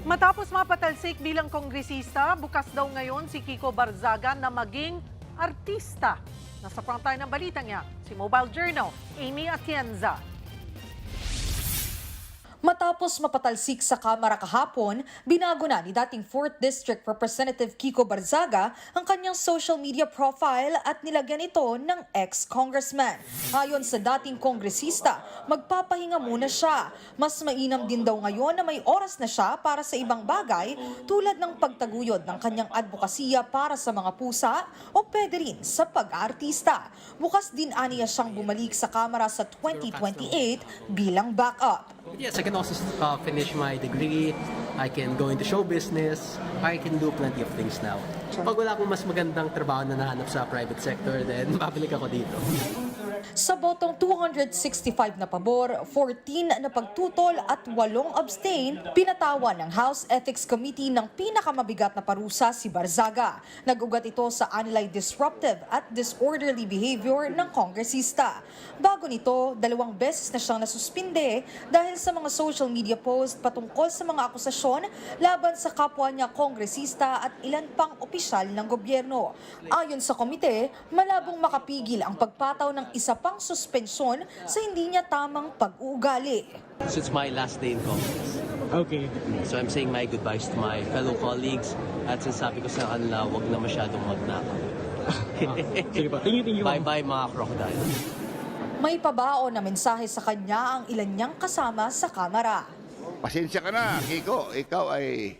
Matapos mapatalsik bilang kongresista, bukas daw ngayon si Kiko Barzaga na maging artista. Nasa frontline ng balita niya, si Mobile Journal, Amy Atienza. Matapos mapatalsik sa Kamara kahapon, binago na ni dating 4th District Representative Kiko Barzaga ang kanyang social media profile at nilagyan ito ng ex-congressman. Ayon sa dating kongresista, magpapahinga muna siya. Mas mainam din daw ngayon na may oras na siya para sa ibang bagay tulad ng pagtaguyod ng kanyang advokasya para sa mga pusa o pwede rin sa pag-aartista. Bukas din aniya siyang bumalik sa Kamara sa 2028 bilang backup. Yes, I can also finish my degree. I can go into show business. I can do plenty of things now. Pag wala akong mas magandang trabaho na nahanap sa private sector, then babalik ako dito. Sa botong 265 na pabor, 14 na pagtutol at 8 abstain, pinatawan ng House Ethics Committee ng pinakamabigat na parusa si Barzaga. Nag-ugat ito sa anilay disruptive at disorderly behavior ng kongresista. Bago nito, 2 beses na siyang nasuspinde dahil sa mga social media post patungkol sa mga akusasyon laban sa kapwa niya kongresista at ilan pang opisyal ng gobyerno. Ayon sa komite, malabong makapigil ang pagpataw ng isa pang suspensyon sa hindi niya tamang pag-uugali. So it's my last day in Congress. Okay. So I'm saying my goodbyes to my fellow colleagues at sinasabi ko sa kanila, wag na masyadong magnakaw. Sige pa, tingin Bye-bye mga crocodile. May pabao na mensahe sa kanya ang ilan niyang kasama sa Kamara. Pasensya ka na, Kiko. Ikaw ay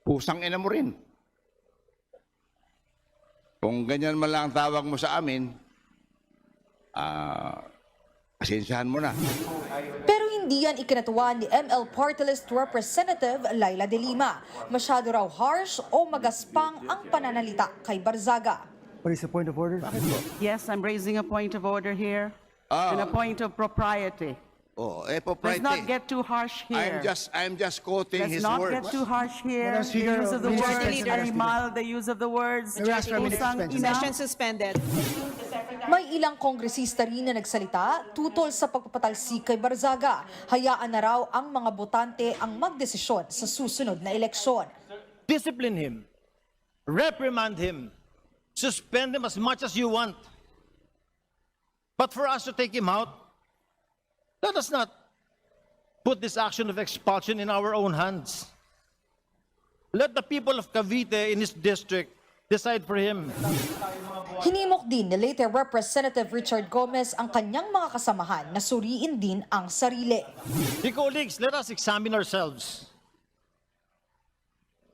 pusang ina mo rin. Kung ganyan man lang ang tawag mo sa amin, pasensyahan mo na. Pero hindi yan ikinatuwa ni ML Party List Representative Laila De Lima. Masyado raw harsh o magaspang ang pananalita kay Barzaga. What is the point of order? Yes, I'm raising a point of order here and a point of propriety. Oh, Let's propriety. not get too harsh here. I'm just quoting Let's his not words. get too harsh here. Madam The Speaker, use of the Mr. words, Leader. animal, the use of the words. May we ask for a minute Pusang suspension? ina. Session suspended. May ilang kongresista rin na nagsalita tutol sa pagpapatalsik kay Barzaga. Hayaan na raw ang mga botante ang magdesisyon sa susunod na eleksyon. Discipline him. Reprimand him. Suspend him as much as you want. But for us to take him out, let us not put this action of expulsion in our own hands. Let the people of Cavite in his district decide for him. Hinimok din ni later Representative Richard Gomez ang kanyang mga kasamahan na suriin din ang sarili. The colleagues, let us examine ourselves.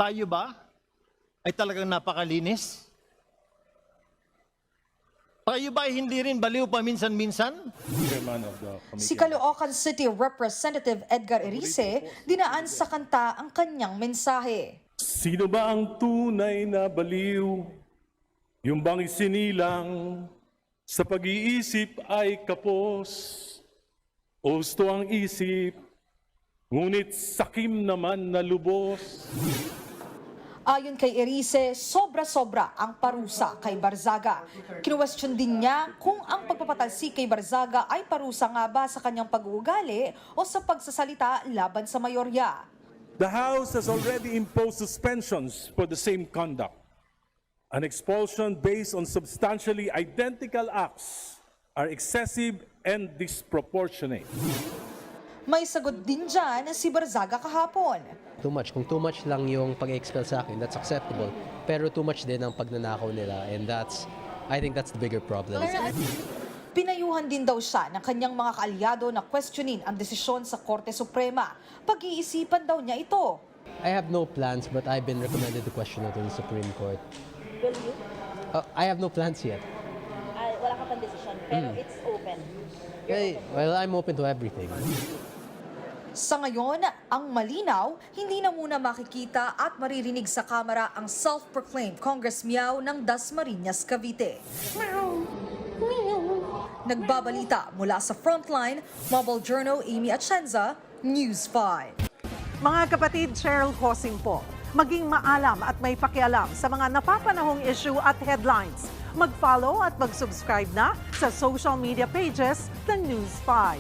Tayo ba ay talagang napakalinis? Tayo ba ay hindi rin baliw paminsan-minsan? Si Caloocan City Representative Edgar Erice dinaan sa kanta ang kanyang mensahe. Sino ba ang tunay na baliw? Yung bang isinilang sa pag-iisip ay kapos? Osto ang isip, ngunit sakim naman na lubos. Ayon kay Erice, sobra-sobra ang parusa kay Barzaga. Kinuwestiyon din niya kung ang pagpapatalsik kay Barzaga ay parusa nga ba sa kanyang pag-uugali o sa pagsasalita laban sa mayorya. The House has already imposed suspensions for the same conduct. An expulsion based on substantially identical acts are excessive and disproportionate. May sagot din dyan si Barzaga kahapon. Too much. Kung too much lang yung pag-expel sa akin, that's acceptable. Pero too much din ang pagnanakaw nila and I think that's the bigger problem. Pinayuhan din daw siya ng kanyang mga kaalyado na questionin ang desisyon sa Korte Suprema. Pag-iisipan daw niya ito. I have no plans but I've been recommended to question it in the Supreme Court. Will you? I have no plans yet. Wala ka pang desisyon, pero it's open. Well, I'm open to everything. Sa ngayon, ang malinaw, hindi na muna makikita at maririnig sa Kamara ang self-proclaimed Congress Meow ng Dasmariñas, Cavite. Nagbabalita mula sa Frontline, Mobile Journal, Amy Atienza, News 5. Mga kapatid, Cheryl Hosing po. Maging maalam at may pakialam sa mga napapanahong issue at headlines. Mag-follow at mag-subscribe na sa social media pages ng News 5.